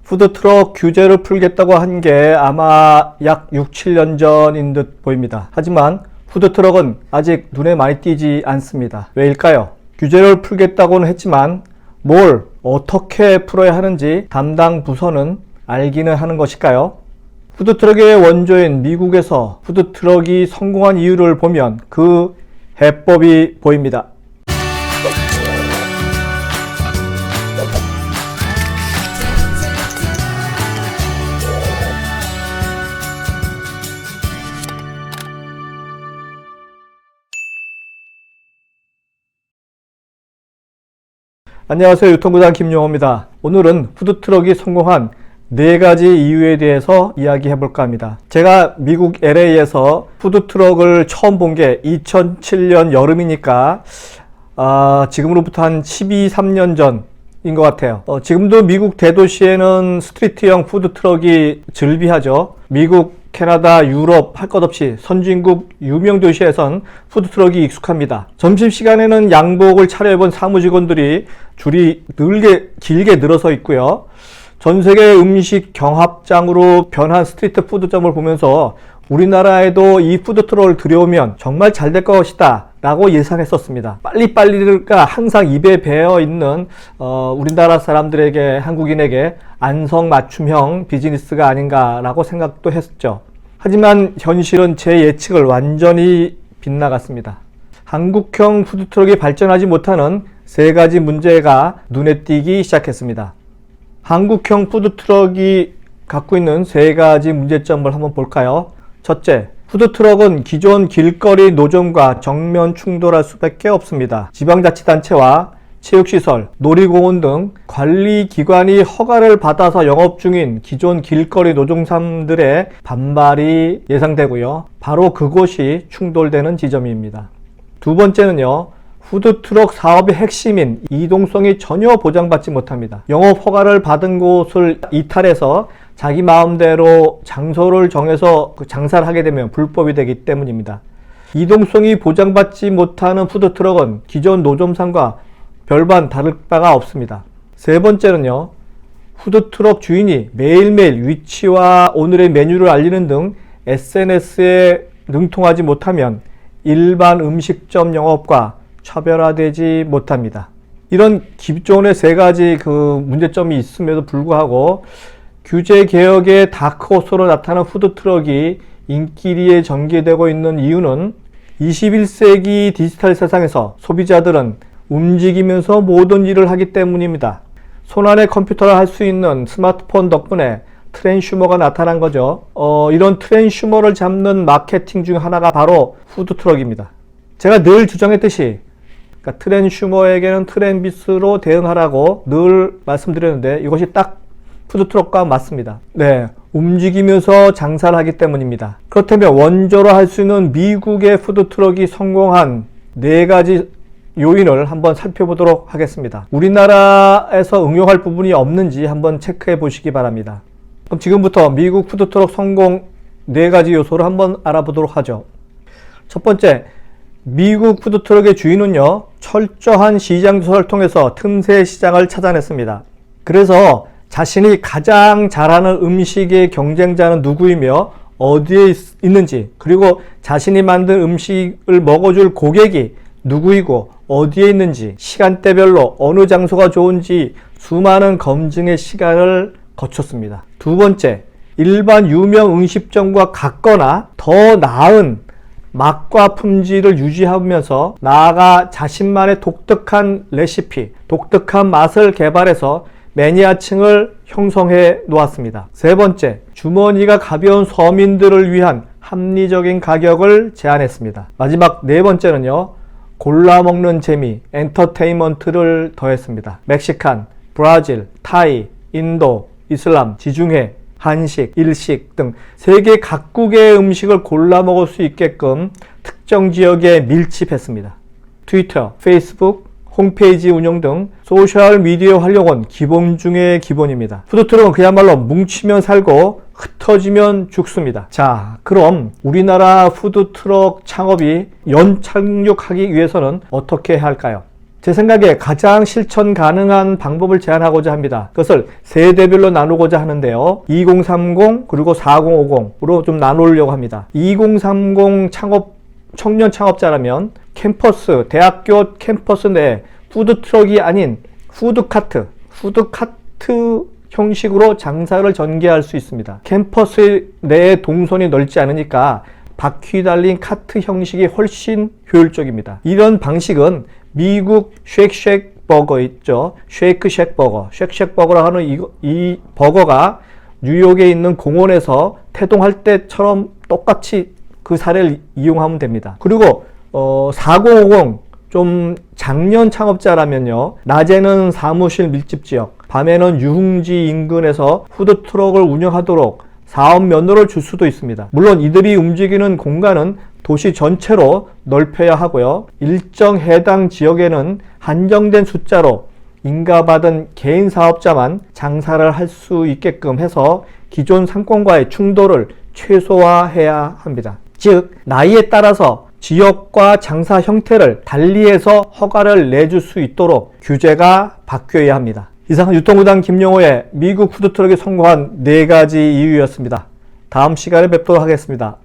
푸드트럭 규제를 풀겠다고 한 게 아마 약 6, 7년 전인 듯 보입니다. 하지만 푸드트럭은 아직 눈에 많이 띄지 않습니다. 왜일까요? 규제를 풀겠다고는 했지만 뭘 어떻게 풀어야 하는지 담당 부서는 알기는 하는 것일까요? 푸드트럭의 원조인 미국에서 푸드트럭이 성공한 이유를 보면 그 해법이 보입니다. 안녕하세요. 유통부장 김용호입니다. 오늘은 푸드트럭이 성공한 4가지 이유에 대해서 이야기해 볼까 합니다. 제가 미국 LA에서 푸드트럭을 처음 본 게 2007년 여름이니까 지금으로부터 한 13년 전인 것 같아요. 지금도 미국 대도시에는 스트리트형 푸드트럭이 즐비하죠. 미국, 캐나다, 유럽 할 것 없이 선진국 유명 도시에선 푸드트럭이 익숙합니다. 점심시간에는 양복을 차려입은 사무직원들이 줄이 길게 늘어서 있고요. 전세계 음식 경합장으로 변한 스트리트 푸드점을 보면서 우리나라에도 이 푸드트럭을 들여오면 정말 잘 될 것이다 라고 예상했었습니다. 빨리빨리가 항상 입에 배어 있는 우리나라 사람들에게, 한국인에게 안성맞춤형 비즈니스가 아닌가 라고 생각도 했죠. 하지만 현실은 제 예측을 완전히 빗나갔습니다. 한국형 푸드트럭이 발전하지 못하는 3가지 문제가 눈에 띄기 시작했습니다. 한국형 푸드트럭이 갖고 있는 3가지 문제점을 한번 볼까요? 첫째, 푸드트럭은 기존 길거리 노점과 정면 충돌할 수밖에 없습니다. 지방자치단체와 체육시설, 놀이공원 등 관리기관이 허가를 받아서 영업 중인 기존 길거리 노점상들의 반발이 예상되고요. 바로 그곳이 충돌되는 지점입니다. 두 번째는요. 푸드트럭 사업의 핵심인 이동성이 전혀 보장받지 못합니다. 영업 허가를 받은 곳을 이탈해서 자기 마음대로 장소를 정해서 장사를 하게 되면 불법이 되기 때문입니다. 이동성이 보장받지 못하는 푸드트럭은 기존 노점상과 별반 다를 바가 없습니다. 세 번째는요. 푸드트럭 주인이 매일매일 위치와 오늘의 메뉴를 알리는 등 SNS에 능통하지 못하면 일반 음식점 영업과 차별화되지 못합니다. 이런 기존의 3가지 문제점이 있음에도 불구하고 규제 개혁의 다크호스로 나타난 푸드트럭이 인기리에 전개되고 있는 이유는 21세기 디지털 세상에서 소비자들은 움직이면서 모든 일을 하기 때문입니다. 손안에 컴퓨터를 할 수 있는 스마트폰 덕분에 트랜슈머가 나타난 거죠. 이런 트랜슈머를 잡는 마케팅 중 하나가 바로 푸드트럭입니다. 제가 늘 주장했듯이 트랜슈머에게는 트랜비스로 대응하라고 늘 말씀드렸는데 이것이 딱 푸드트럭과 맞습니다. 네, 움직이면서 장사를 하기 때문입니다. 그렇다면 원조로 할 수 있는 미국의 푸드트럭이 성공한 4가지 요인을 한번 살펴보도록 하겠습니다. 우리나라에서 응용할 부분이 없는지 한번 체크해 보시기 바랍니다. 그럼 지금부터 미국 푸드트럭 성공 4가지 요소를 한번 알아보도록 하죠. 첫 번째, 미국 푸드트럭의 주인은요, 철저한 시장 조사를 통해서 틈새 시장을 찾아냈습니다. 그래서 자신이 가장 잘하는 음식의 경쟁자는 누구이며 어디에 있는지, 그리고 자신이 만든 음식을 먹어줄 고객이 누구이고 어디에 있는지, 시간대별로 어느 장소가 좋은지 수많은 검증의 시간을 거쳤습니다. 두 번째, 일반 유명 음식점과 같거나 더 나은 맛과 품질을 유지하면서 나아가 자신만의 독특한 레시피, 독특한 맛을 개발해서 매니아층을 형성해 놓았습니다. 세 번째, 주머니가 가벼운 서민들을 위한 합리적인 가격을 제안했습니다. 마지막 4번째는요, 골라 먹는 재미, 엔터테인먼트를 더했습니다. 멕시칸, 브라질, 타이, 인도, 이슬람, 지중해, 한식, 일식 등 세계 각국의 음식을 골라 먹을 수 있게끔 특정 지역에 밀집했습니다. 트위터, 페이스북, 홈페이지 운영 등 소셜미디어 활용은 기본 중의 기본입니다. 푸드트럭은 그야말로 뭉치면 살고 흩어지면 죽습니다. 자, 그럼 우리나라 푸드트럭 창업이 연착륙하기 위해서는 어떻게 해야 할까요? 제 생각에 가장 실천 가능한 방법을 제안하고자 합니다. 그것을 세대별로 나누고자 하는데요. 2030 그리고 4050으로 좀 나누려고 합니다. 2030 청년 창업자라면 캠퍼스, 대학교 캠퍼스 내 푸드트럭이 아닌 푸드카트 형식으로 장사를 전개할 수 있습니다. 캠퍼스 내에 동선이 넓지 않으니까 바퀴 달린 카트 형식이 훨씬 효율적입니다. 이런 방식은 미국 쉑쉑 버거 있죠. 쉐이크쉑 버거. 쉑쉑 버거라 하는 이 버거가 뉴욕에 있는 공원에서 태동할 때처럼 똑같이 그 사례를 이용하면 됩니다. 그리고 4050 좀 장년 창업자라면요. 낮에는 사무실 밀집 지역, 밤에는 유흥지 인근에서 푸드트럭을 운영하도록 사업 면허를 줄 수도 있습니다. 물론 이들이 움직이는 공간은 도시 전체로 넓혀야 하고요. 일정 해당 지역에는 한정된 숫자로 인가받은 개인 사업자만 장사를 할 수 있게끔 해서 기존 상권과의 충돌을 최소화해야 합니다. 즉, 나이에 따라서 지역과 장사 형태를 달리해서 허가를 내줄 수 있도록 규제가 바뀌어야 합니다. 이상 유통구단 김용호의 미국 푸드트럭이 성공한 4가지 이유였습니다. 다음 시간에 뵙도록 하겠습니다.